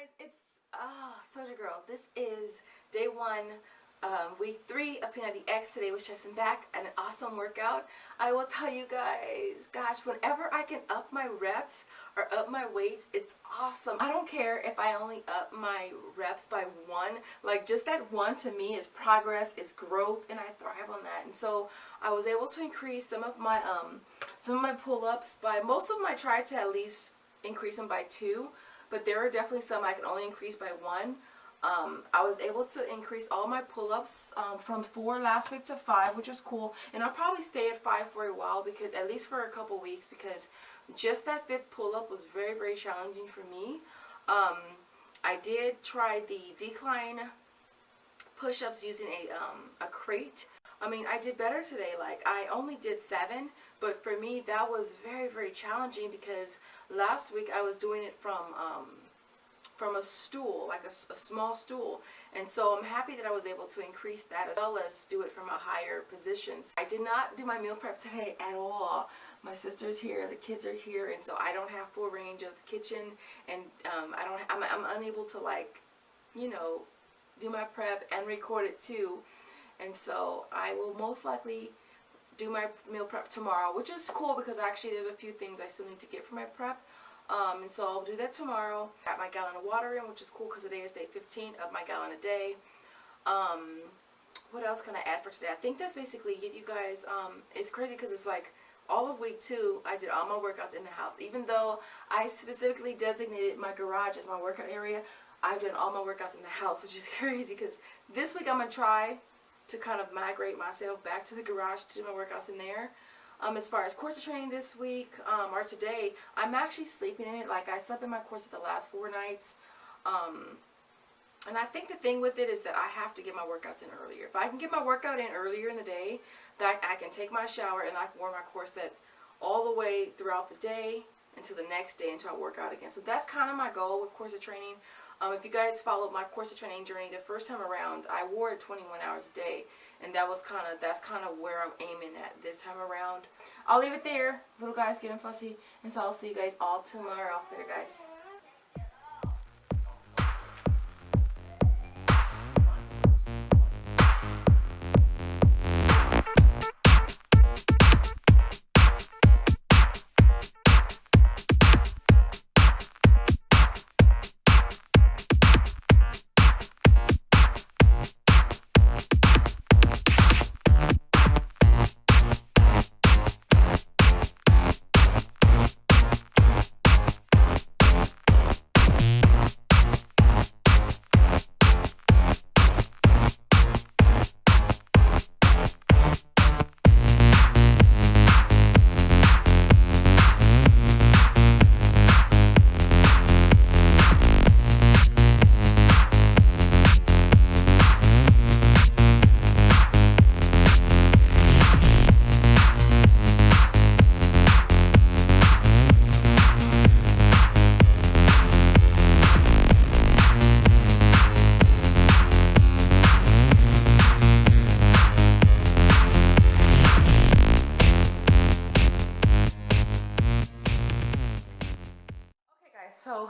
guys, it's Soldier Girl. This is day one, week 3 of P90X. Today was chest and back and an awesome workout. I will tell you guys, gosh, whenever I can up my reps or up my weights, it's awesome. I don't care if I only up my reps by 1. Like, just that 1 to me is progress, is growth, and I thrive on that. And so I was able to increase some of my pull-ups by, most of them I tried to at least increase them by 2. But there are definitely some I can only increase by 1. I was able to increase all my pull-ups from 4 last week to 5, which is cool. And I'll probably stay at 5 for a while, because at least for a couple weeks, because just that 5th pull-up was very, very challenging for me. I did try the decline push-ups using a crate. I mean, I did better today. Like, I only did 7, but for me that was very, very challenging, because last week I was doing it from a stool, like a small stool, and so I'm happy that I was able to increase that as well as do it from a higher position. I did not do my meal prep today at all. My sister's here, the kids are here, and so I don't have full range of the kitchen, and I'm unable to, like, you know, do my prep and record it too. And so I will most likely do my meal prep tomorrow, which is cool, because actually there's a few things I still need to get for my prep. And so I'll do that tomorrow. Got my gallon of water in, which is cool, because today is day 15 of my gallon a day. What else can I add for today? I think that's basically it, you guys. It's crazy, because it's like all of week 2 I did all my workouts in the house. Even though I specifically designated my garage as my workout area, I've done all my workouts in the house, which is crazy, because this week I'm going to try to kind of migrate myself back to the garage to do my workouts in there. As far as corset training this week, or today, I'm actually sleeping in it. Like, I slept in my corset the last 4 nights. And I think the thing with it is that I have to get my workouts in earlier. If I can get my workout in earlier in the day, that I can take my shower and I can wear my corset all the way throughout the day until the next day until I work out again. So that's kind of my goal with corset training. If you guys followed my corset training journey the first time around, I wore it 21 hours a day, and that's kind of where I'm aiming at this time around. I'll leave it there. Little guys getting fussy, and so I'll see you guys all tomorrow. Later, guys. So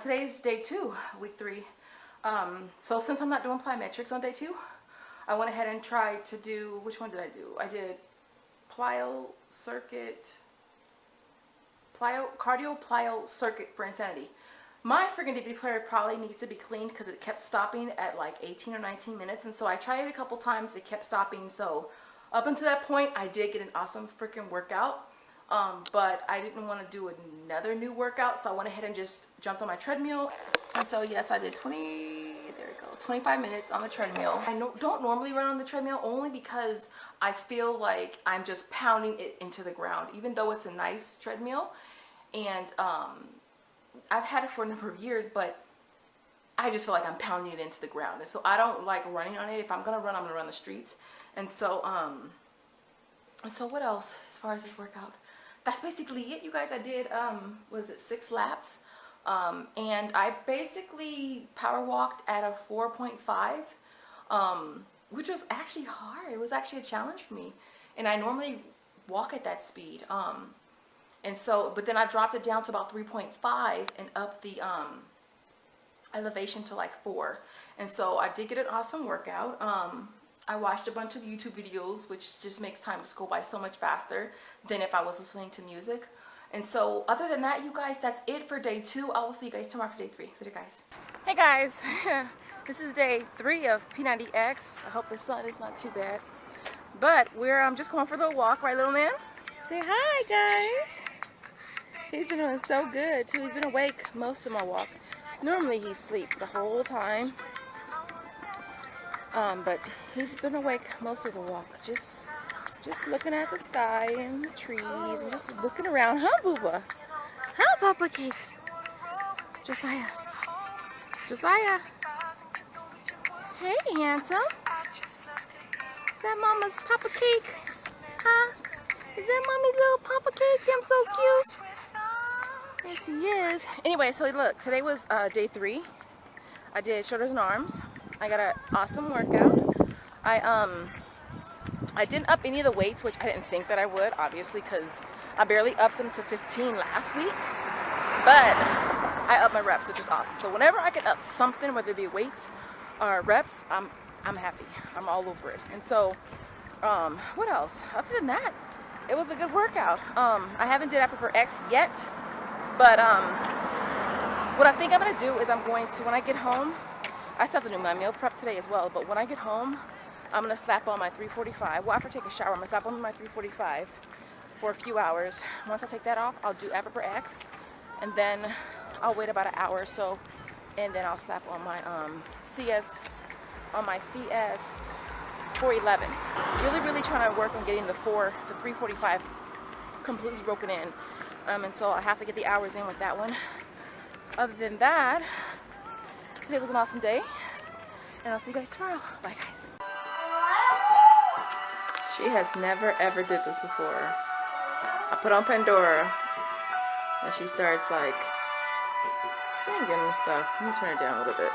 today's day 2, week 3. So since I'm not doing plyometrics on day 2, I went ahead and tried to do, which one did I do? I did cardio plyo circuit for insanity. My freaking DVD player probably needs to be cleaned, because it kept stopping at like 18 or 19 minutes, and so I tried it a couple times. It kept stopping. So up until that point, I did get an awesome freaking workout. But I didn't want to do another new workout, so I went ahead and just jumped on my treadmill. And so yes, I did 25 minutes on the treadmill. I don't normally run on the treadmill, only because I feel like I'm just pounding it into the ground, even though it's a nice treadmill. And I've had it for a number of years, but I just feel like I'm pounding it into the ground. And so I don't like running on it. If I'm gonna run, I'm gonna run the streets. And so what else as far as this workout? That's basically it, you guys. I did, what is it, 6 laps. And I basically power walked at a 4.5, which was actually hard. It was actually a challenge for me. And I normally walk at that speed. And so, but then I dropped it down to about 3.5 and up the elevation to like 4. And so I did get an awesome workout. I watched a bunch of YouTube videos, which just makes time just go by so much faster than if I was listening to music. And so other than that, you guys, that's it for day 2. I will see you guys tomorrow for day 3. Later, guys. Hey guys, this is day 3 of P90X. I hope the sun is not too bad. But we're just going for the walk, right, little man? Say hi, guys. He's been doing so good too. He's been awake most of my walk. Normally he sleeps the whole time. But he's been awake most of the walk. Just looking at the sky and the trees and just looking around. Huh, Booba? Huh, Papa Cakes? Josiah. Josiah. Hey, handsome. Is that Mama's Papa Cake? Huh? Is that Mommy's little Papa Cake? I'm so cute. Yes, he is. Anyway, so look, today was day 3. I did shoulders and arms. I got an awesome workout. I didn't up any of the weights, which I didn't think that I would, obviously, because I barely upped them to 15 last week. But I upped my reps, which is awesome. So whenever I can up something, whether it be weights or reps, I'm happy. I'm all over it. And so, what else? Other than that, it was a good workout. I haven't did upper X yet, but what I think I'm gonna do is I'm going to, when I get home, I still have to do my meal prep today as well, but when I get home, I'm going to slap on my 345. Well, after I take a shower, I'm going to slap on my 345 for a few hours. Once I take that off, I'll do upper X, and then I'll wait about an hour or so, and then I'll slap on my CS 411. Really trying to work on getting the 345 completely broken in, and so I have to get the hours in with that one. Other than that, today was an awesome day, and I'll see you guys tomorrow. Bye, guys. She has never ever did this before. I put on Pandora, and she starts like singing and stuff. Let me turn it down a little bit.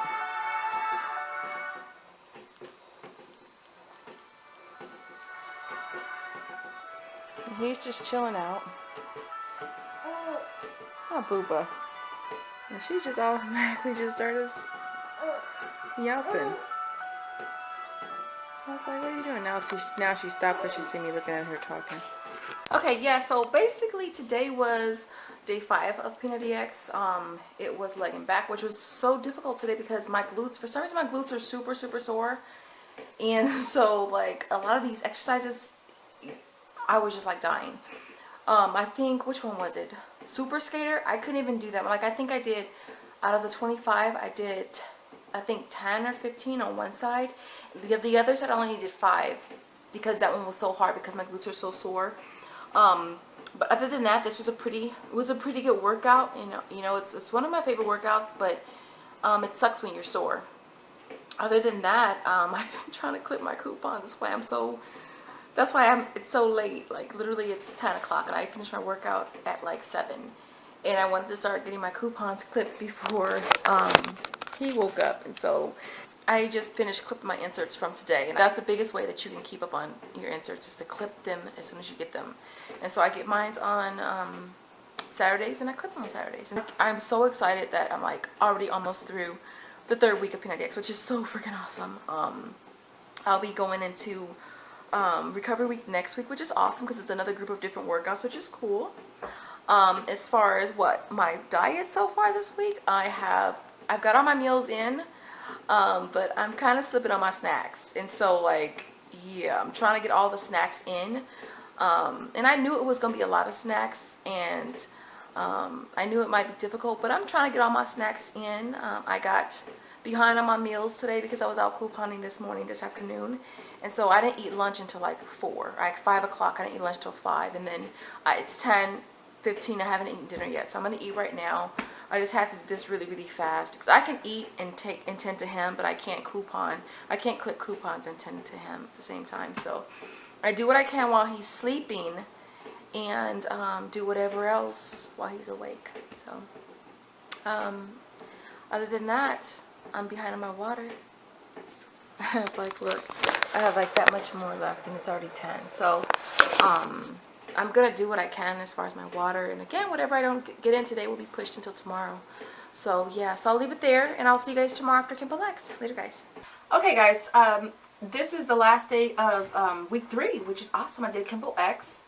And he's just chilling out. Oh, Booba. And she just automatically just started yelping. I was like, what are you doing? Now she stopped because she see me looking at her talking. Okay, yeah, so basically today was day 5 of P90X. It was leg and back, which was so difficult today because my glutes, for some reason my glutes are super sore. And so like a lot of these exercises, I was just like dying. I think, which one was it? Super skater, I couldn't even do that. Like I think I did, out of the 25, I did, I think 10 or 15 on one side. The other side I only did 5 because that one was so hard because my glutes are so sore. But other than that, this was a pretty good workout. You know, it's one of my favorite workouts, but it sucks when you're sore. Other than that, I've been trying to clip my coupons. That's why it's so late. Like literally it's 10 o'clock and I finished my workout at like 7. And I wanted to start getting my coupons clipped before he woke up. And so I just finished clipping my inserts from today. And that's the biggest way that you can keep up on your inserts, is to clip them as soon as you get them. And so I get mine on Saturdays and I clip them on Saturdays. And I'm so excited that I'm like already almost through the 3rd week of P90X, which is so freaking awesome. I'll be going into recovery week next week, which is awesome because it's another group of different workouts, which is cool. As far as what my diet so far this week, I've got all my meals in, but I'm kind of slipping on my snacks. And so like, yeah, I'm trying to get all the snacks in. And I knew it was going to be a lot of snacks, and I knew it might be difficult, but I'm trying to get all my snacks in. I got behind on my meals today because I was out couponing this afternoon, and so I didn't eat lunch until like 4, like 5 o'clock. I didn't eat lunch till 5, and then it's 10:15. I haven't eaten dinner yet, so I'm gonna eat right now. I just had to do this really fast because I can eat and tend to him, but I can't coupon. I can't clip coupons and tend to him at the same time. So I do what I can while he's sleeping, and do whatever else while he's awake. So other than that, I'm behind on my water. Like, look, I have like that much more left, and it's already 10. So I'm gonna do what I can as far as my water, and again, whatever I don't get in today will be pushed until tomorrow. So yeah, so I'll leave it there, and I'll see you guys tomorrow after Kimple X. Later, guys. Okay, guys, this is the last day of week 3, which is awesome. I did Kimple X.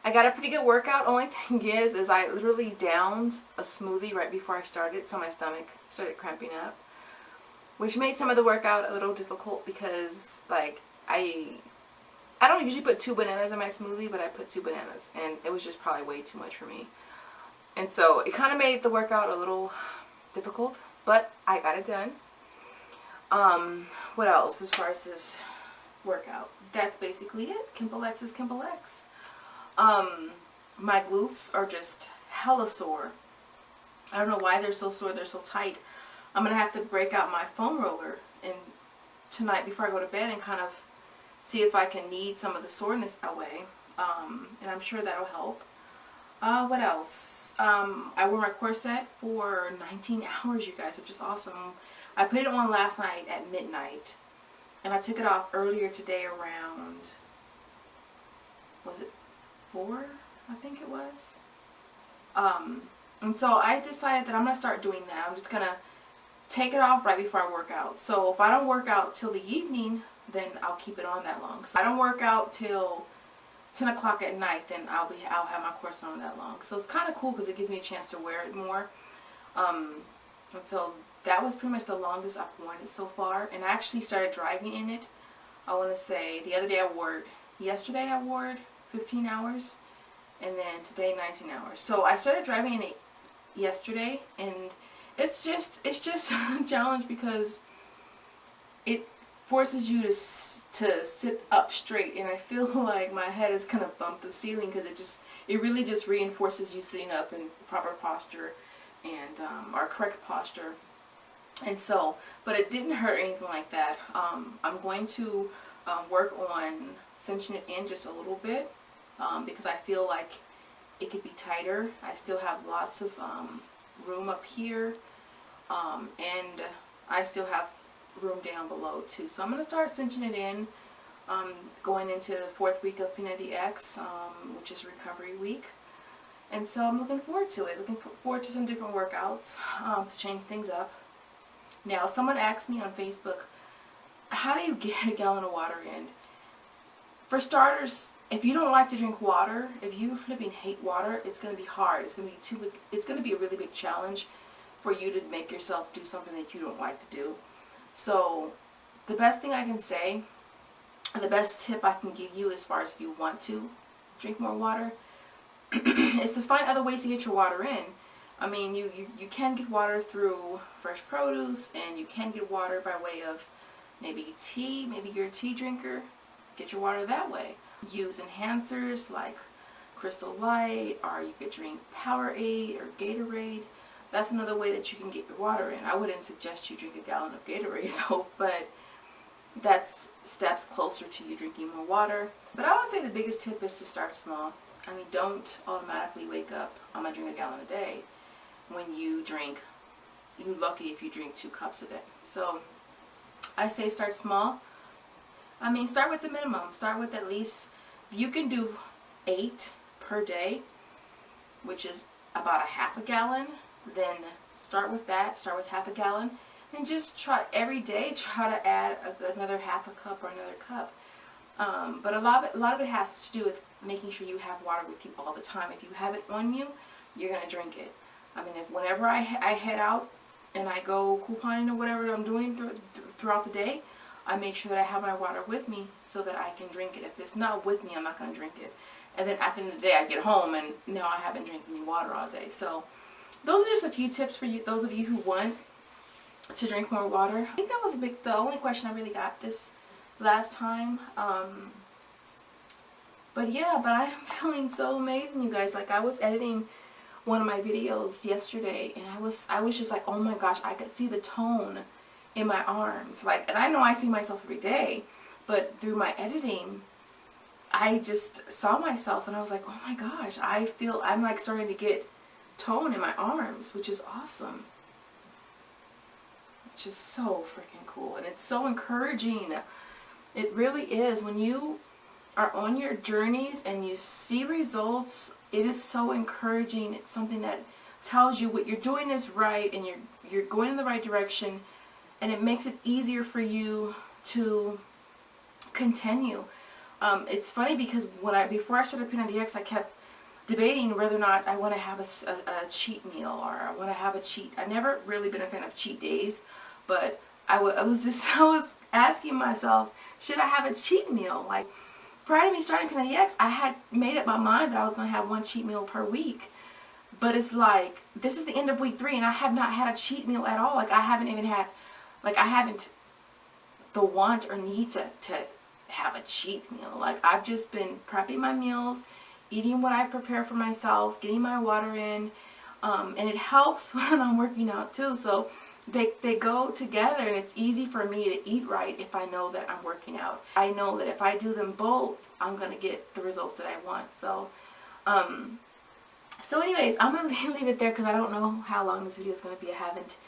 I got a pretty good workout. Only thing is I literally downed a smoothie right before I started, so my stomach started cramping up, which made some of the workout a little difficult because, like, I don't usually put 2 bananas in my smoothie, but I put 2 bananas, and it was just probably way too much for me. And so it kind of made the workout a little difficult, but I got it done. What else as far as this workout? That's basically it. Kimple X is Kimple X. My glutes are just hella sore. I don't know why they're so sore. They're so tight. I'm going to have to break out my foam roller tonight before I go to bed and kind of see if I can knead some of the soreness away. And I'm sure that'll help. What else? I wore my corset for 19 hours, you guys, which is awesome. I put it on last night at midnight, and I took it off earlier today around, was it 4? I think it was. And so I decided that I'm going to start doing that. I'm just going to take it off right before I work out. So if I don't work out till the evening, then I'll keep it on that long. So I don't work out till 10 o'clock at night, then I'll have my corset on that long. So it's kind of cool because it gives me a chance to wear it more. And so that was pretty much the longest I've worn it so far. And I actually started driving in it. I want to say the other day yesterday I wore it 15 hours. And then today 19 hours. So I started driving in it yesterday. And it's just a challenge because it forces you to sit up straight, and I feel like my head is gonna bump the ceiling because it really just reinforces you sitting up in proper posture and our correct posture. And so, but it didn't hurt or anything like that. I'm going to work on cinching it in just a little bit because I feel like it could be tighter. I still have lots of room up here, and I still have room down below too. So I'm going to start cinching it in going into the 4th week of P90X, which is recovery week. And so I'm looking forward to it. Looking forward to some different workouts to change things up. Now, someone asked me on Facebook, how do you get a gallon of water in? For starters, if you don't like to drink water, if you flipping hate water, it's going to be hard. It's going to be too big. It's going to be a really big challenge for you to make yourself do something that you don't like to do. So the best thing I can say, the best tip I can give you as far as if you want to drink more water, is to find other ways to get your water in. I mean, you can get water through fresh produce, and you can get water by way of maybe tea. Maybe you're a tea drinker. Get your water that way. Use enhancers like Crystal Light, or you could drink Powerade or Gatorade. That's another way that you can get your water in. I wouldn't suggest you drink a gallon of Gatorade though, but that's steps closer to you drinking more water. But I would say the biggest tip is to start small. I mean, don't automatically wake up, I'm going to drink a gallon a day, when you drink, you're lucky if you drink 2 cups a day. So I say start small. I mean, start with the minimum. Start with at least, you can do 8 per day, which is about a half a gallon. Then start with that, start with half a gallon, and just try every day, try to add another half a cup or another cup. But a lot of it has to do with making sure you have water with you all the time. If you have it on you, you're going to drink it. I mean, whenever I head out and I go couponing or whatever I'm doing throughout the day, I make sure that I have my water with me so that I can drink it. If it's not with me, I'm not going to drink it. And then at the end of the day, I get home and now I haven't drank any water all day. So those are just a few tips for you, those of you who want to drink more water. I think that was the only question I really got this last time. But yeah, but I am feeling so amazing, you guys. Like, I was editing one of my videos yesterday, and I was just like, oh my gosh, I could see the tone in my arms. Like, and I know I see myself every day, but through my editing, I just saw myself, and I was like, oh my gosh, I'm like starting to get tone in my arms, which is awesome. Which is so freaking cool, and it's so encouraging. It really is. When you are on your journeys and you see results, it is so encouraging. It's something that tells you what you're doing is right and you're going in the right direction, and it makes it easier for you to continue. It's funny because before I started P90X, I kept debating whether or not I want to have a cheat meal, or I want to have a cheat. I've never really been a fan of cheat days, but I was asking myself, should I have a cheat meal? Like, prior to me starting P90X, I had made up my mind that I was going to have one cheat meal per week. But it's like, this is the end of week 3 and I have not had a cheat meal at all. Like, I haven't the want or need to have a cheat meal. Like, I've just been prepping my meals, eating what I prepare for myself, getting my water in, and it helps when I'm working out too. So they go together, and it's easy for me to eat right if I know that I'm working out. I know that if I do them both, I'm going to get the results that I want. So anyways, I'm going to leave it there because I don't know how long this video is going to be. I haven't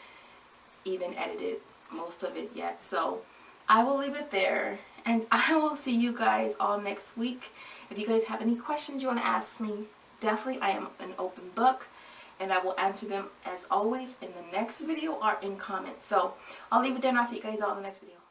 even edited most of it yet. So I will leave it there, and I will see you guys all next week. If you guys have any questions you want to ask me, definitely, I am an open book, and I will answer them as always in the next video or in comments. So I'll leave it there, and I'll see you guys all in the next video.